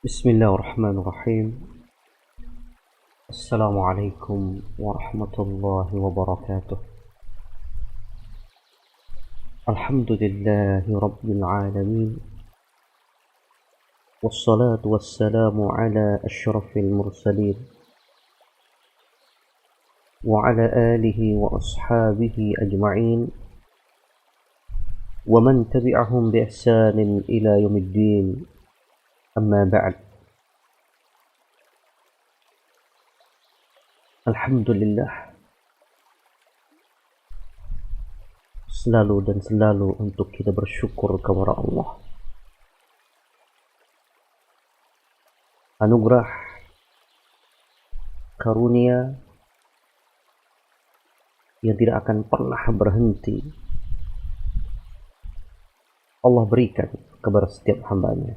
بسم الله الرحمن الرحيم. السلام عليكم ورحمة الله وبركاته. الحمد لله رب العالمين، والصلاة والسلام على أشرف المرسلين وعلى آله وأصحابه أجمعين ومن تبعهم بإحسان إلى يوم الدين. أما بعد. Alhamdulillah, selalu dan selalu untuk kita bersyukur kepada Allah. Anugerah, karunia yang tidak akan pernah berhenti Allah berikan kepada setiap hambanya.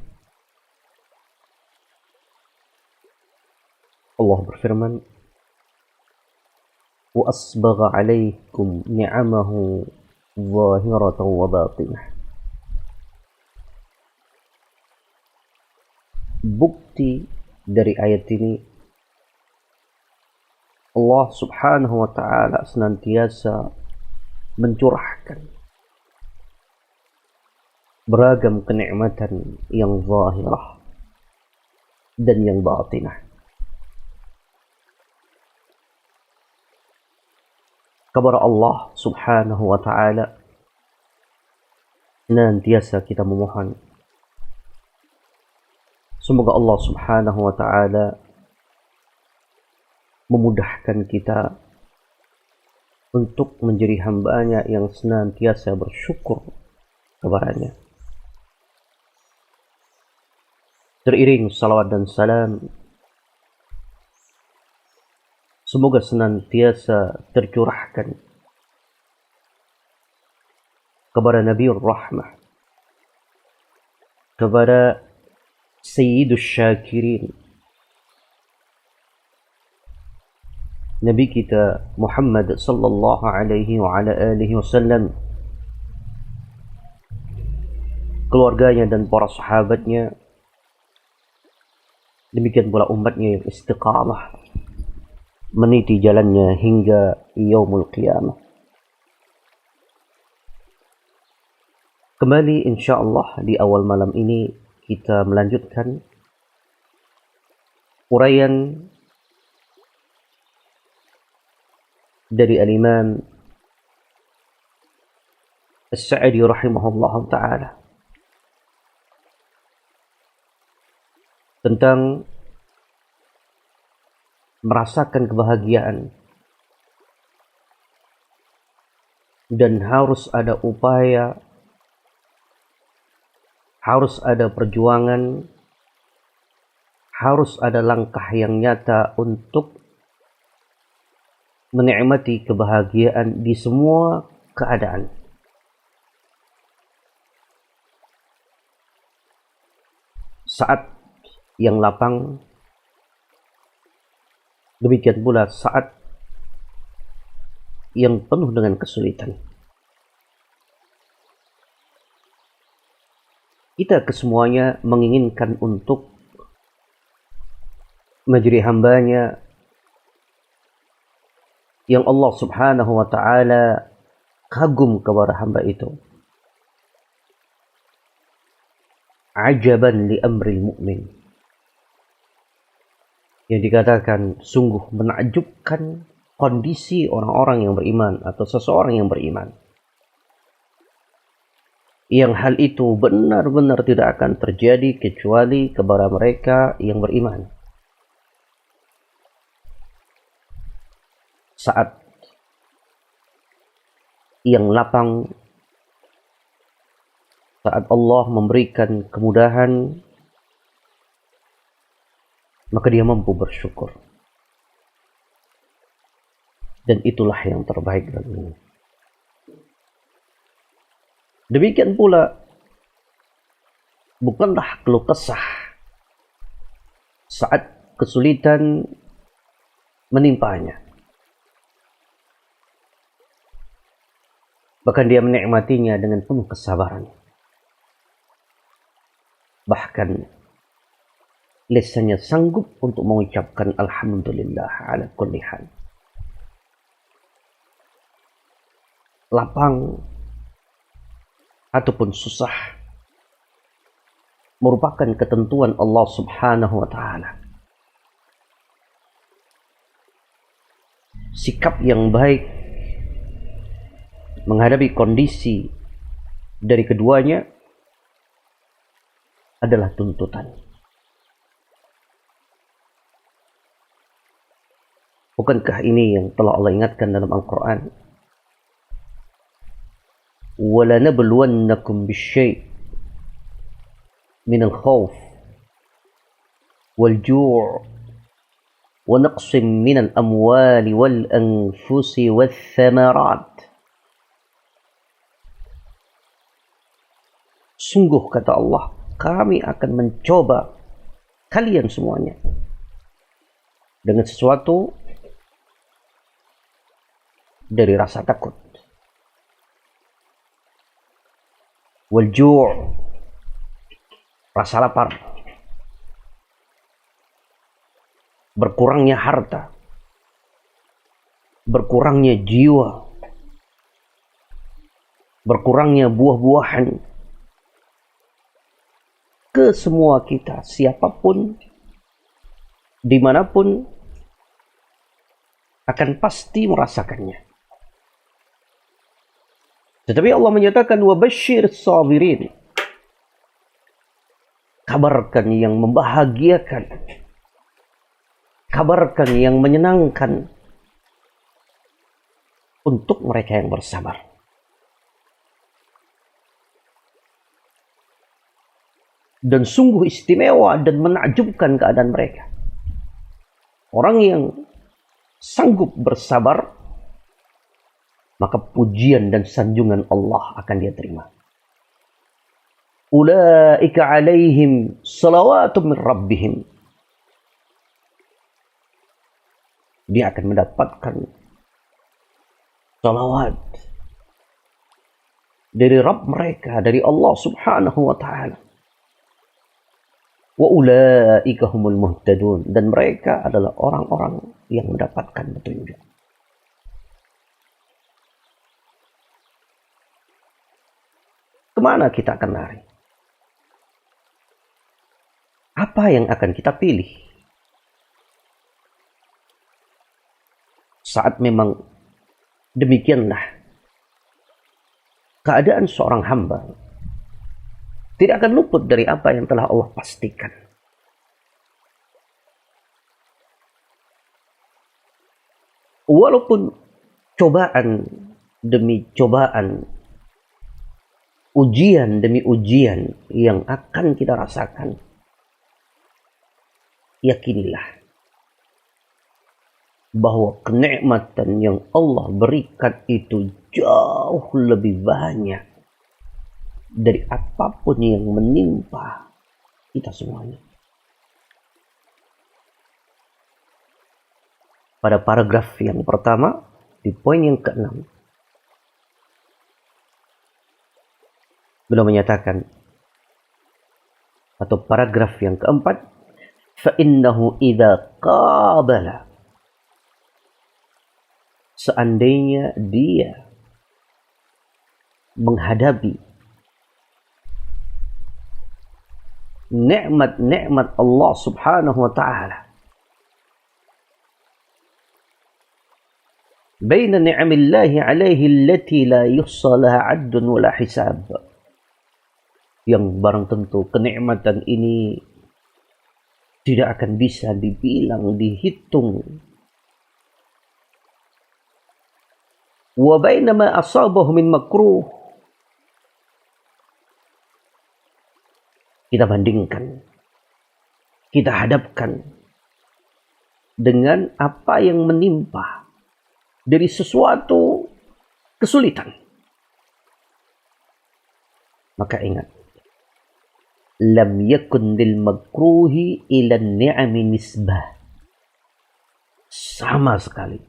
Allah berfirman, وَأَصْبَغَ عَلَيْكُمْ نِعَمَهُ ظَاهِرَةً وَبَاطِنَةً. Bukti dari ayat ini, Allah subhanahu wa ta'ala senantiasa mencurahkan beragam kenikmatan yang zahirah dan yang batinah kepada Allah subhanahu wa ta'ala. Senantiasa kita memohon semoga Allah subhanahu wa ta'ala memudahkan kita untuk menjadi hambanya yang senantiasa bersyukur kepadanya. Teriring salawat dan salam semoga senantiasa tercurahkan kepada Nabiur Rahmah, kepada Sayyidus Syakirin, Nabi kita Muhammad sallallahu alaihi wa ala alihi wasallam, keluarganya dan para sahabatnya, demikian pula umatnya yang istiqamah meniti jalannya hingga yaumul qiyamah. Kembali insyaallah di awal malam ini kita melanjutkan uraian dari Al-Imam As-Sa'di rahimahullah ta'ala tentang merasakan kebahagiaan dan harus ada upaya, harus ada perjuangan, harus ada langkah yang nyata untuk menikmati kebahagiaan di semua keadaan. Saat yang lapang, demikian pula saat yang penuh dengan kesulitan. Kita kesemuanya menginginkan untuk menjadi hambanya yang Allah subhanahu wa ta'ala kagum kepada hamba itu. Ajaban li amril mu'min, yang dikatakan sungguh menakjubkan kondisi orang-orang yang beriman atau seseorang yang beriman, yang hal itu benar-benar tidak akan terjadi kecuali kepada mereka yang beriman. Saat yang lapang, saat Allah memberikan kemudahan, maka dia mampu bersyukur. Dan itulah yang terbaik baginya. Demikian pula, bukanlah keluh kesah saat kesulitan menimpanya. Bahkan dia menikmatinya dengan penuh kesabaran. Bahkan lisannya sanggup untuk mengucapkan alhamdulillah ala kulli hal. Lapang ataupun susah merupakan ketentuan Allah Subhanahu wa taala. Sikap yang baik menghadapi kondisi dari keduanya adalah tuntutan. Bukankah ini yang telah Allah ingatkan dalam Al-Quran? وَلَنَبْلُوَنَّكُمْ بِالشَّيْءِ مِنَ الْخَوْفِ وَالْجُوعِ وَنَقْصٍ مِنَ الْأَمْوَالِ وَالْأَنْفُسِ وَالثَّمَرَاتِ. Sungguh kata Allah, kami akan mencoba kalian semuanya dengan sesuatu dari rasa takut, wal-ju', rasa lapar, berkurangnya harta, berkurangnya jiwa, berkurangnya buah-buahan. Ke semua kita, siapapun, dimanapun, akan pasti merasakannya. Tetapi Allah menyatakan wabashshir sabirin. Kabarkan yang membahagiakan. Kabarkan yang menyenangkan untuk mereka yang bersabar. Dan sungguh istimewa dan menakjubkan keadaan mereka. Orang yang sanggup bersabar, maka pujian dan sanjungan Allah akan dia terima. Ulaika alaihim salawatu min rabbihim. Dia akan mendapatkan salawat dari Rabb mereka, dari Allah Subhanahu wa taala. Wa ulaika humul muhtadun, dan mereka adalah orang-orang yang mendapatkan petunjuk. Kemana kita akan lari? Apa yang akan kita pilih? Saat memang demikianlah keadaan seorang hamba, tidak akan luput dari apa yang telah Allah pastikan. Walaupun cobaan demi cobaan, ujian demi ujian yang akan kita rasakan, yakinilah bahwa kenikmatan yang Allah berikan itu jauh lebih banyak dari apapun yang menimpa kita semuanya. Pada paragraf yang pertama, di poin yang ke-6, beliau menyatakan, atau paragraf yang keempat, فَإِنَّهُ إِذَا قَابَلَ, seandainya dia menghadapi nikmat-nikmat Allah Subhanahu wa taala, baina ni'amillahi alaihi allati la yuhsa laha 'addun wala hisab, yang barang tentu kenikmatan ini tidak akan bisa dibilang, dihitung. Wa baina ma asabahu min makruh, kita bandingkan, kita hadapkan dengan apa yang menimpa dari sesuatu kesulitan. Maka ingat, lam yakun lil makruhi ila ni'ami nisbah. Sama sekali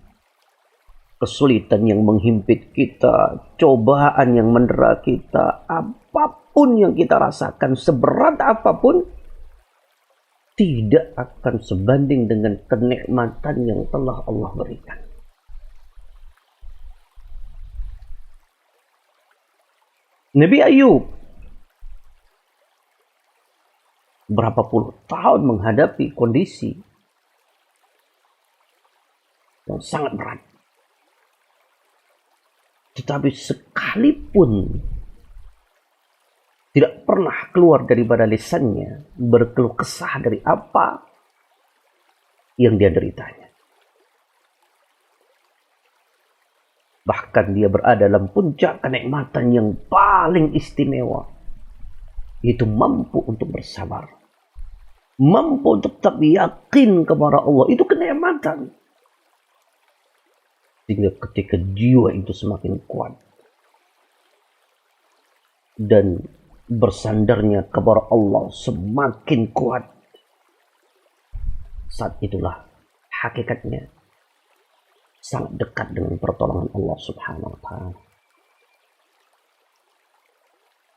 kesulitan yang menghimpit kita, cobaan yang mendera kita, apapun yang kita rasakan, seberat apapun, tidak akan sebanding dengan kenikmatan yang telah Allah berikan. Nabi Ayub berapa puluh tahun menghadapi kondisi yang sangat berat. Tetapi sekalipun tidak pernah keluar daripada lisannya berkeluh kesah dari apa yang dia deritanya. Bahkan dia berada dalam puncak kenikmatan yang paling istimewa, yaitu mampu untuk bersabar, mampu untuk tetap yakin kepada Allah. Itu kenikmatan. Sehingga ketika jiwa itu semakin kuat dan bersandarnya kepada Allah semakin kuat, saat itulah hakikatnya sangat dekat dengan pertolongan Allah Subhanahu wa Ta'ala.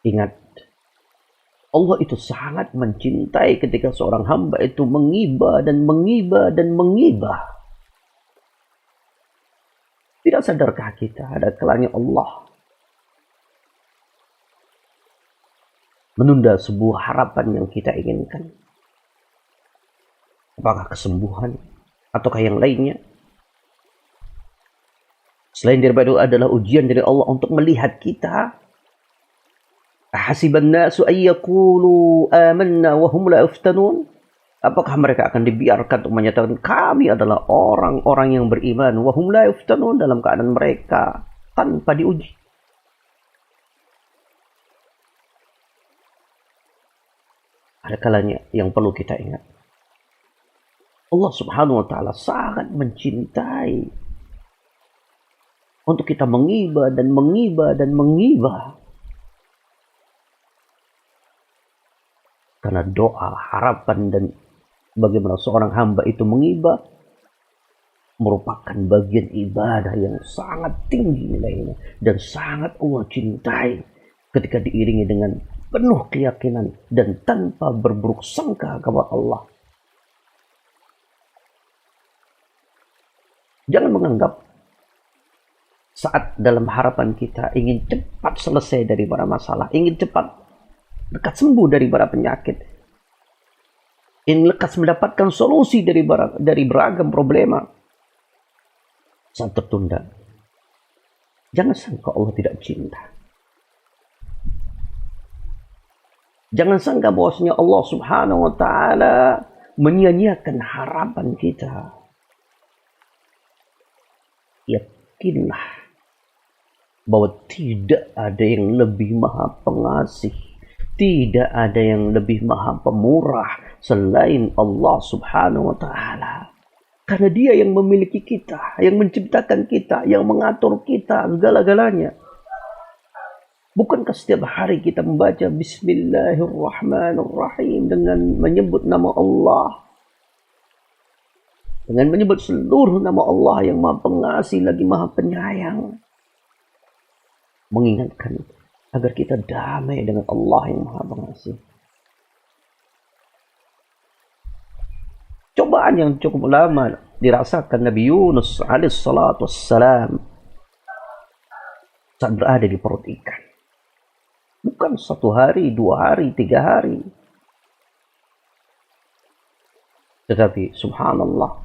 Ingat, Allah itu sangat mencintai ketika seorang hamba itu mengibah dan mengibah dan mengibah. Tidak sadarkah kita ada kalanya Allah menunda sebuah harapan yang kita inginkan? Apakah kesembuhan ataukah yang lainnya? Selain daripada itu adalah ujian dari Allah untuk melihat kita. Ahasiban nasu ayyaqulu amanna wa hum la yuftanun? Apakah mereka akan dibiarkan untuk menyatakan kami adalah orang-orang yang beriman wa hum la yuftanun, dalam keadaan mereka tanpa diuji? Ada kalanya yang perlu kita ingat, Allah Subhanahu wa Ta'ala sangat mencintai untuk kita mengibah dan mengibah dan mengibah. Karena doa, harapan, dan bagaimana seorang hamba itu mengibah merupakan bagian ibadah yang sangat tinggi nilainya dan sangat Allah cintai ketika diiringi dengan penuh keyakinan dan tanpa berburuk sangka kepada Allah. Jangan menganggap saat dalam harapan kita ingin cepat selesai daripada masalah, ingin cepat dekat sembuh daripada penyakit, ingin lekas mendapatkan solusi dari beragam problema, saat tertunda, jangan sangka Allah tidak cinta. Jangan sangka bahwasanya Allah Subhanahu wa Ta'ala menyia-nyiakan harapan kita. Yakinlah bahwa tidak ada yang lebih maha pengasih, tidak ada yang lebih maha pemurah selain Allah Subhanahu wa Ta'ala. Karena Dia yang memiliki kita, yang menciptakan kita, yang mengatur kita segala-galanya. Bukankah setiap hari kita membaca Bismillahirrahmanirrahim dengan menyebut nama Allah, dengan menyebut seluruh nama Allah yang maha pengasih lagi maha penyayang, mengingatkan agar kita damai dengan Allah yang maha pengasih. Cobaan yang cukup lama dirasakan Nabi Yunus alaihissalatu wassalam saat berada di perut ikan. Bukan 1 hari, 2 hari, 3 hari. Tetapi subhanallah,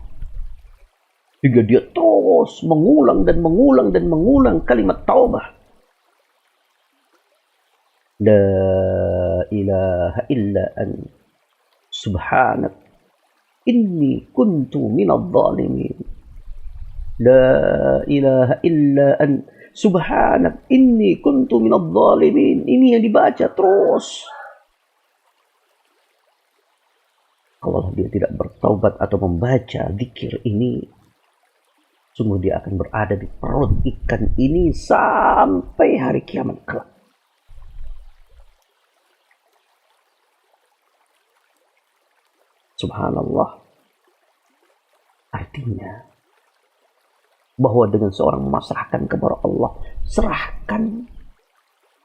jika dia terus mengulang dan mengulang dan mengulang kalimat taubah, La ilaha illa an subhanak inni kuntu minadh dhalimin. La ilaha illa an subhanak inni kuntu minadh dhalimin. Ini yang dibaca terus. Kalau dia tidak bertaubat atau membaca zikir ini, sungguh dia akan berada di perut ikan ini sampai hari kiamat kelak. Subhanallah. Artinya bahwa dengan seorang memasrahkan kepada Allah, serahkan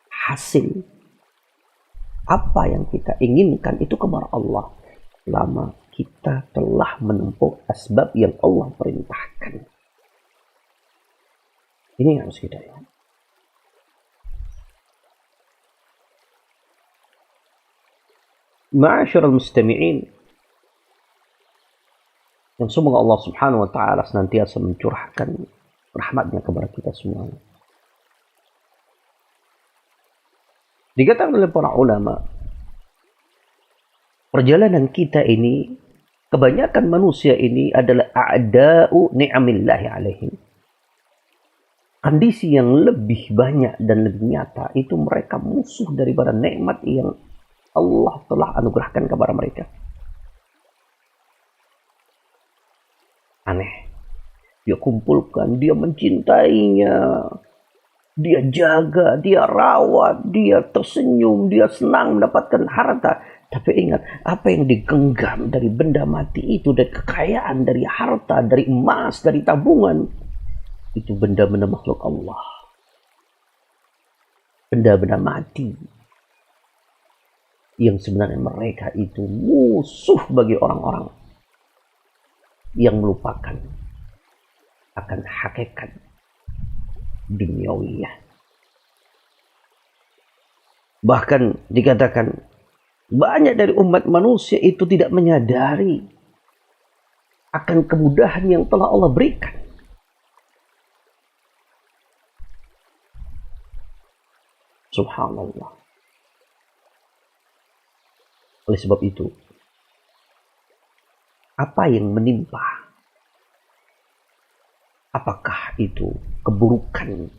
hasil apa yang kita inginkan itu kepada Allah. selama kita telah menempuh asbab yang Allah perintahkan. Ini yang harus kita ingat. Ma'asyiral mustami'in, yang semoga Allah Subhanahu wa taala senantiasa mencurahkan rahmatnya kepada kita semua. Dikatakan oleh para ulama, perjalanan kita ini, kebanyakan manusia ini adalah a'da'u ni'amillahi alaihim. Kondisi yang lebih banyak dan lebih nyata itu mereka musuh daripada nikmat yang Allah telah anugerahkan kepada mereka. Aneh. Dia kumpulkan, dia mencintainya, dia jaga, dia rawat, dia tersenyum, dia senang mendapatkan harta. Tapi ingat, apa yang digenggam dari benda mati itu, dari kekayaan, dari harta, dari emas, dari tabungan, itu benda-benda makhluk Allah. Benda-benda mati. Yang sebenarnya mereka itu musuh bagi orang-orang yang melupakan akan hakikat duniawiyah. Bahkan dikatakan banyak dari umat manusia itu tidak menyadari akan kemudahan yang telah Allah berikan. Subhanallah. Oleh sebab itu, apa yang menimpa? Apakah itu keburukan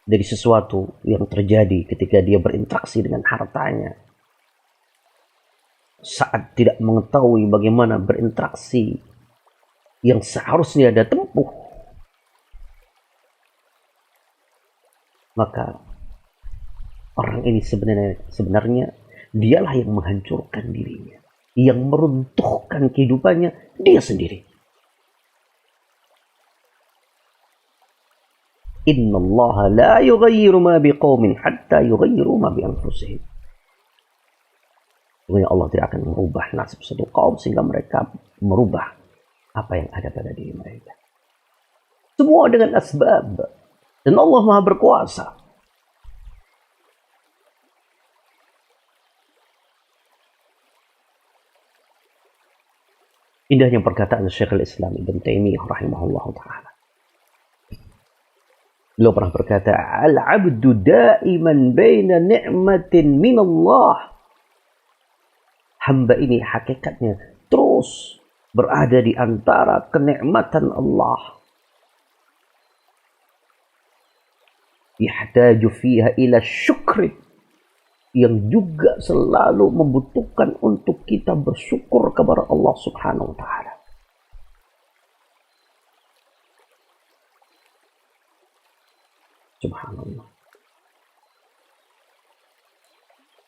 dari sesuatu yang terjadi ketika dia berinteraksi dengan hartanya, saat tidak mengetahui bagaimana berinteraksi yang seharusnya dia tempuh, maka orang ini sebenarnya dialah yang menghancurkan dirinya, yang meruntuhkan kehidupannya dia sendiri. Innallaha la yughayyiru ma biqaumin hatta yughayyiru ma bi anfusihim. Sungguh Allah tidak akan merubah nasib satu kaum sehingga mereka merubah apa yang ada pada diri mereka. Semua dengan asbab. Dan Allah Maha berkuasa. Indahnya perkataan Syekhul Islam Ibn Taimiyah rahimahullah ta'ala. Beliau pernah berkata, Al-abdu da'iman baina ni'matin minallah. Hamba ini hakikatnya terus berada di antara kenikmatan Allah. Yahtaju fiha ila syukri, yang juga selalu membutuhkan untuk kita bersyukur kepada Allah Subhanahu wa taala. Subhanallah.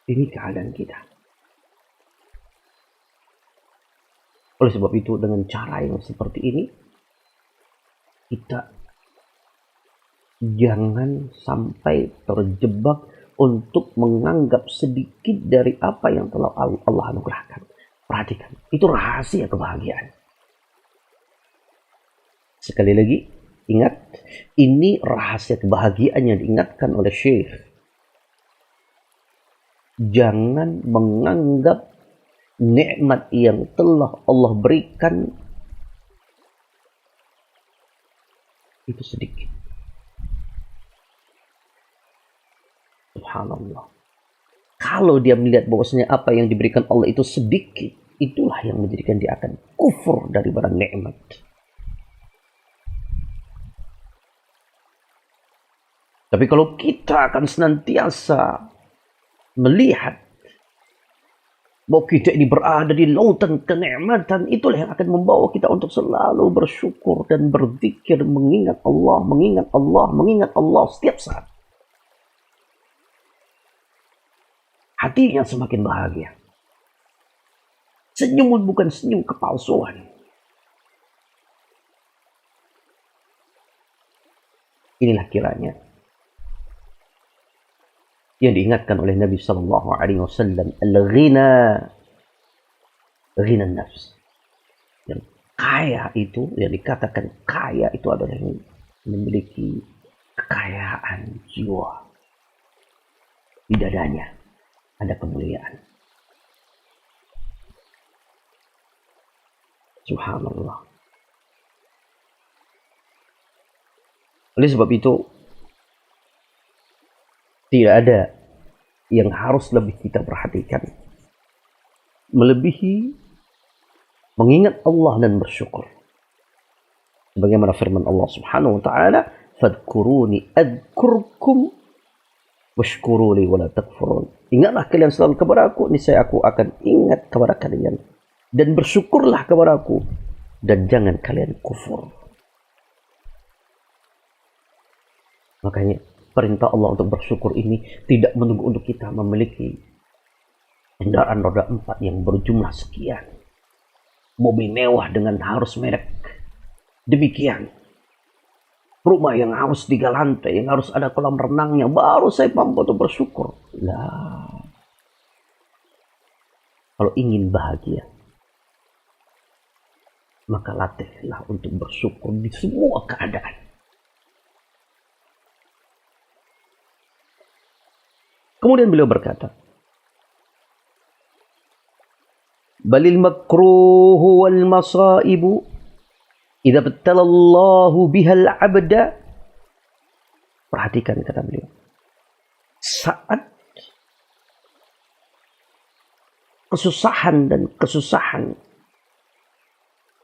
Ini keadaan kita. Oleh sebab itu, dengan cara yang seperti ini, kita jangan sampai terjebak untuk menganggap sedikit dari apa yang telah Allah anugerahkan. Perhatikan, itu rahasia kebahagiaan. Sekali lagi, ingat, ini rahasia kebahagiaan yang diingatkan oleh Syekh. Jangan menganggap nikmat yang telah Allah berikan itu sedikit. Subhanallah. Kalau dia melihat bahwasanya apa yang diberikan Allah itu sedikit, itulah yang menjadikan dia akan kufur daripada nikmat. Tapi kalau kita akan senantiasa melihat bahwa kita ini berada di lautan kenikmatan, itulah yang akan membawa kita untuk selalu bersyukur dan berzikir, mengingat Allah, mengingat Allah, mengingat Allah setiap saat. Hatinya semakin bahagia. Senyum bukan senyum kepalsuan. Inilah kiranya yang diingatkan oleh Nabi Sallallahu Alaihi Wasallam, al-ghina, ghina nafs. Yang kaya itu, yang dikatakan kaya itu adalah yang memiliki kekayaan jiwa. Di dadanya ada kemuliaan. Subhanallah. Oleh sebab itu, tidak ada yang harus lebih kita perhatikan melebihi mengingat Allah dan bersyukur. Sebagaimana firman Allah Subhanahu wa taala, "Fadhkuruni adzkurkum washkuruli wala takfurun." Ingatlah kalian selalu kepada aku, niscaya aku akan ingat kepada kalian, dan bersyukurlah kepada aku, dan jangan kalian kufur. Makanya perintah Allah untuk bersyukur ini tidak menunggu untuk kita memiliki kendaraan roda 4 yang berjumlah sekian, mobil mewah dengan harus merek demikian, rumah yang harus 3 lantai, yang harus ada kolam renangnya, baru saya mampu untuk bersyukur. Lah, kalau ingin bahagia, maka latihlah untuk bersyukur di semua keadaan. Kemudian beliau berkata, balil makruhu wal masaibu idza batalallahu bihal abda. Perhatikan kata beliau, saat kesusahan dan kesusahan,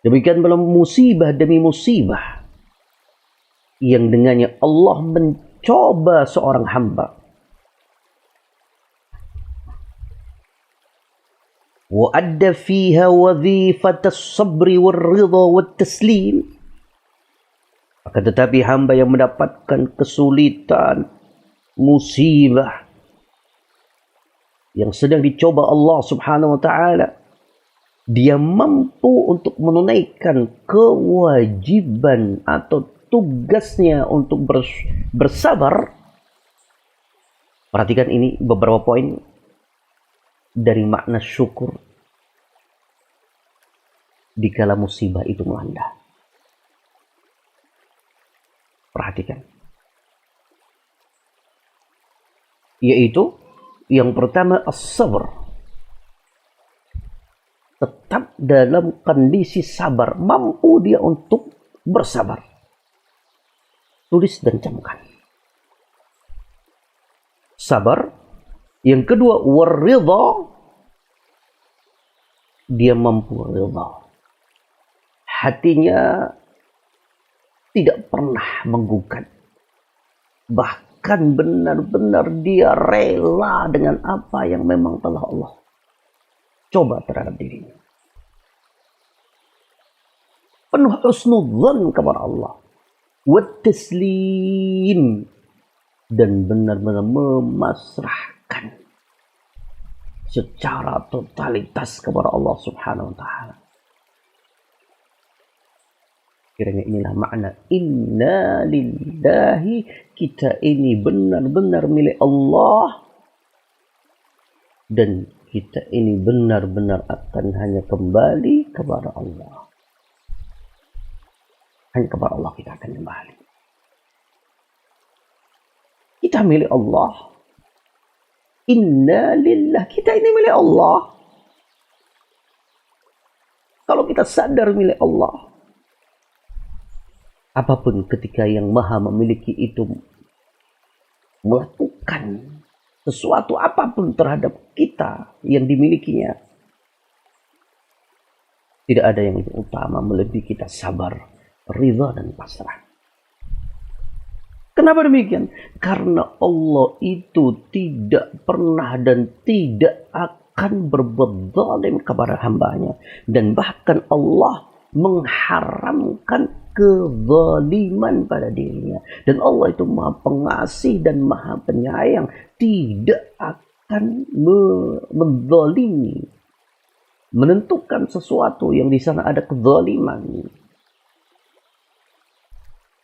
demikian pula musibah demi musibah yang dengannya Allah mencoba seorang hamba, وأدى فيها وظيفة الصبر والرضا والتسليم. Akan tetapi hamba yang mendapatkan kesulitan, musibah, yang sedang dicoba Allah Subhanahu wa taala, dia mampu untuk menunaikan kewajiban atau tugasnya untuk bersabar. Perhatikan ini beberapa poin dari makna syukur dikala musibah itu melanda. Perhatikan. Yaitu yang pertama as-sabr. Tetap dalam kondisi sabar, mampu dia untuk bersabar. Tulis dan camkan. Sabar. Yang kedua, waridha, dia mampu ridha. Hatinya tidak pernah menggugat. Bahkan benar-benar dia rela dengan apa yang memang telah Allah coba terhadap dirinya. Penuh husnudzan kepada Allah. Wat taslim, dan benar-benar memasrahkan secara totalitas kepada Allah Subhanahu wa taala. Kiranya inilah makna inna lillahi, kita ini benar-benar milik Allah, dan kita ini benar-benar akan hanya kembali kepada Allah. Hanya kepada Allah kita akan kembali. Kita milik Allah. Inna lillah, kita ini milik Allah. Kalau kita sadar milik Allah, apapun ketika yang maha memiliki itu melakukan sesuatu apapun terhadap kita yang dimilikinya, tidak ada yang lebih utama melebihi kita sabar, ridha dan pasrah. Kenapa demikian? Karena Allah itu tidak pernah dan tidak akan berbuat zalim kepada hambanya. Dan bahkan Allah mengharamkan kezaliman pada dirinya. Dan Allah itu maha pengasih dan maha penyayang. Tidak akan menzalimi, menentukan sesuatu yang di sana ada kezaliman.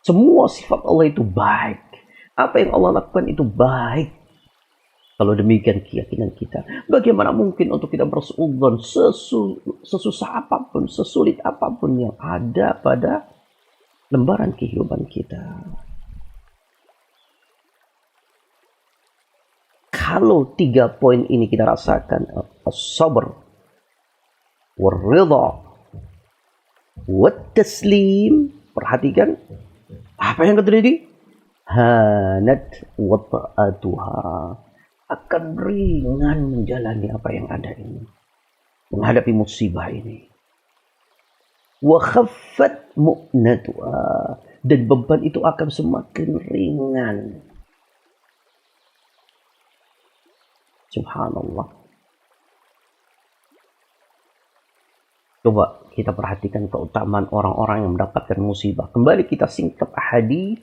Semua sifat Allah itu baik. Apa yang Allah lakukan itu baik. Kalau demikian keyakinan kita, bagaimana mungkin untuk kita bersuudzon sesusah apapun, sesulit apapun yang ada pada lembaran kehidupan kita. Kalau 3 poin ini kita rasakan, as-sabr, war-ridha, wat-taslim, perhatikan apa yang terjadi? Hanat wa ta'atuha, akan ringan menjalani apa yang ada ini, menghadapi musibah ini. Wa khaffat mu'natuha, dan beban itu akan semakin ringan. Subhanallah. Coba kita perhatikan keutamaan orang-orang yang mendapatkan musibah. Kembali kita singkap hadis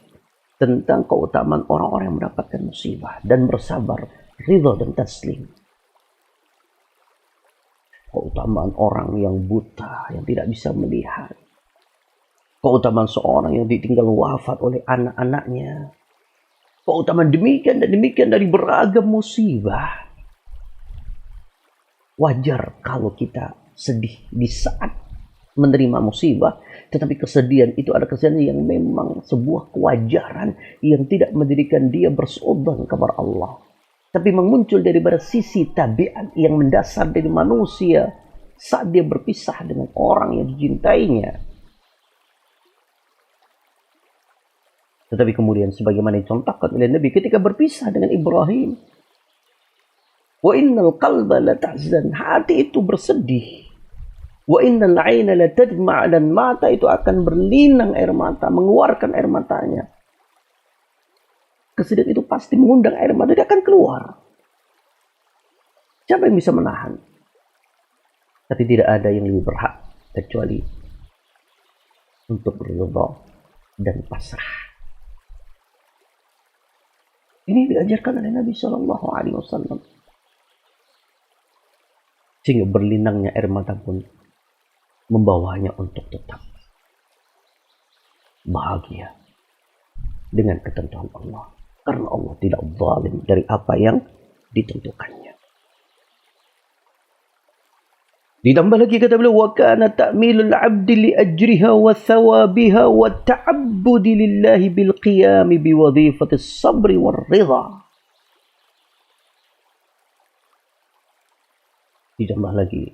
tentang keutamaan orang-orang yang mendapatkan musibah dan bersabar, ridha dan taslim. Keutamaan orang yang buta, yang tidak bisa melihat. Keutamaan seorang yang ditinggal wafat oleh anak-anaknya. Keutamaan demikian dan demikian dari beragam musibah. Wajar kalau kita sedih di saat menerima musibah, tetapi kesedihan itu ada kesedihan yang memang sebuah kewajaran yang tidak menjadikan dia bersuudzon kepada Allah, tapi muncul daripada sisi tabiat yang mendasar dari manusia saat dia berpisah dengan orang yang dicintainya. Tetapi kemudian sebagaimana dicontohkan oleh Nabi ketika berpisah dengan Ibrahim, wa innal qalba la tahzan, hati itu bersedih. Wa innal 'aina la tadma', dan mata itu akan berlinang air mata, mengeluarkan air matanya. Kesedihan itu pasti mengundang air mata, dia akan keluar. Siapa yang bisa menahan? Tapi tidak ada yang lebih berhak kecuali untuk berridha dan pasrah. Ini diajarkan oleh Nabi Shallallahu Alaihi Wasallam. Sehingga berlinangnya air mata pun membawanya untuk tetap bahagia dengan ketentuan Allah. Karena Allah tidak zalim dari apa yang ditentukannya. Ditambah lagi kata beliau, wa kana ta'milul 'abdi li ajriha wa thawabiha wa ta'abbudi lillahi bil qiyam bi wadhifati as-sabri war ridha. Ditambah lagi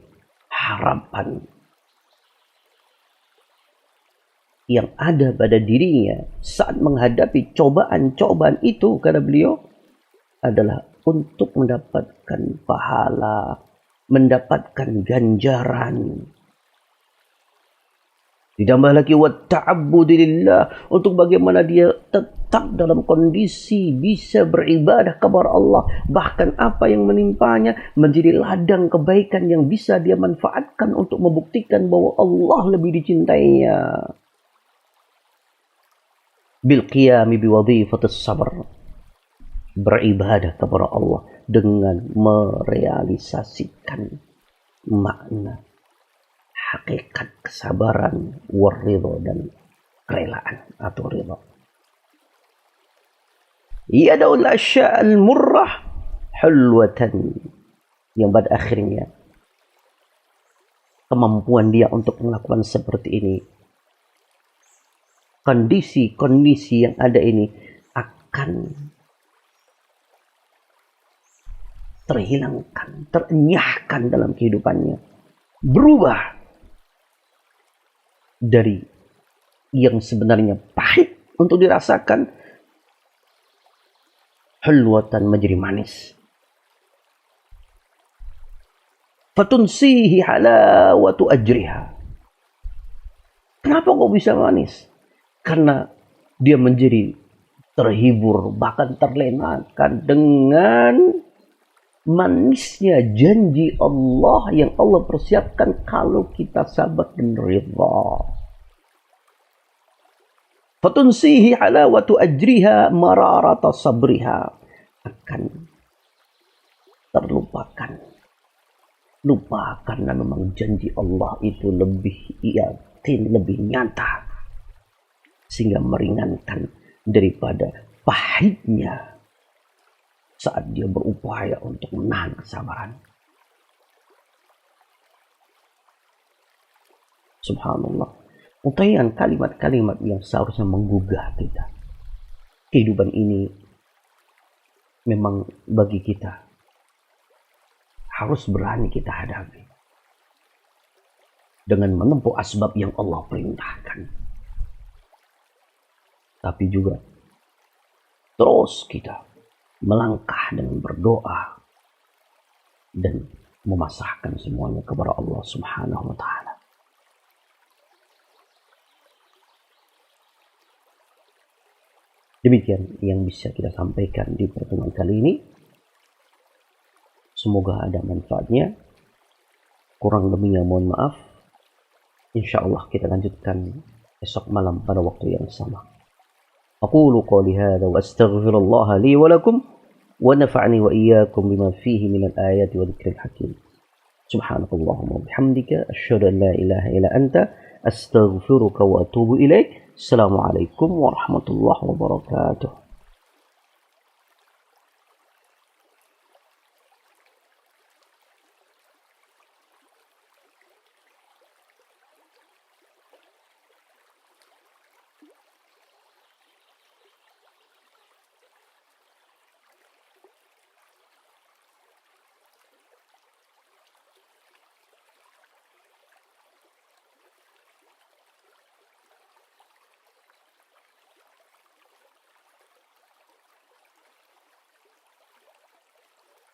harapan yang ada pada dirinya saat menghadapi cobaan-cobaan itu, kata beliau, adalah untuk mendapatkan pahala, mendapatkan ganjaran. Ditambah lagi wa ta'abbudi lillah, untuk bagaimana dia tetap dalam kondisi bisa beribadah kepada Allah, bahkan apa yang menimpanya menjadi ladang kebaikan yang bisa dia manfaatkan untuk membuktikan bahwa Allah lebih dicintainya. Bil qiyami bi wadhifatis sabr, beribadah kepada Allah dengan merealisasikan makna hakikat kesabaran, waridho, dan kerelaan atau ridha. Yada'ul asya'al murrah hulwatan, yang pada akhirnya kemampuan dia untuk melakukan seperti ini, kondisi-kondisi yang ada ini akan terhilangkan, terenyahkan dalam kehidupannya, berubah dari yang sebenarnya pahit untuk dirasakan, hulwatan menjadi manis. Fatunsihi halawatu ajriha. Kenapa kok bisa manis? Karena dia menjadi terhibur, bahkan terlenakan dengan manisnya janji Allah yang Allah persiapkan kalau kita sabar dan ridha. Fatunsihi halawatu ajriha mararata sabriha, akan terlupakan. Lupa karena memang janji Allah itu lebih yakin, lebih nyata, sehingga meringankan daripada pahitnya saat dia berupaya untuk menahan kesabaran. Subhanallah. Untayan kalimat-kalimat yang seharusnya menggugah kita. Kehidupan ini memang bagi kita harus berani kita hadapi dengan menempuh asbab yang Allah perintahkan. Tapi juga terus kita melangkah dengan berdoa dan memasrahkan semuanya kepada Allah Subhanahu wa taala. Demikian yang bisa kita sampaikan di pertemuan kali ini. Semoga ada manfaatnya. Kurang lebihnya mohon maaf. Insyaallah kita lanjutkan esok malam pada waktu yang sama. Aqulu qouli hadza wa astaghfirullah li wa lakum wa nafa'ani wa iyyakum bima fihi minal ayati wa dzikril hakim. Subhanakallahumma wa bihamdika asyhadu an la ilaha illa anta astaghfiruka wa atubu ilaik. Assalamualaikum warahmatullahi wabarakatuh.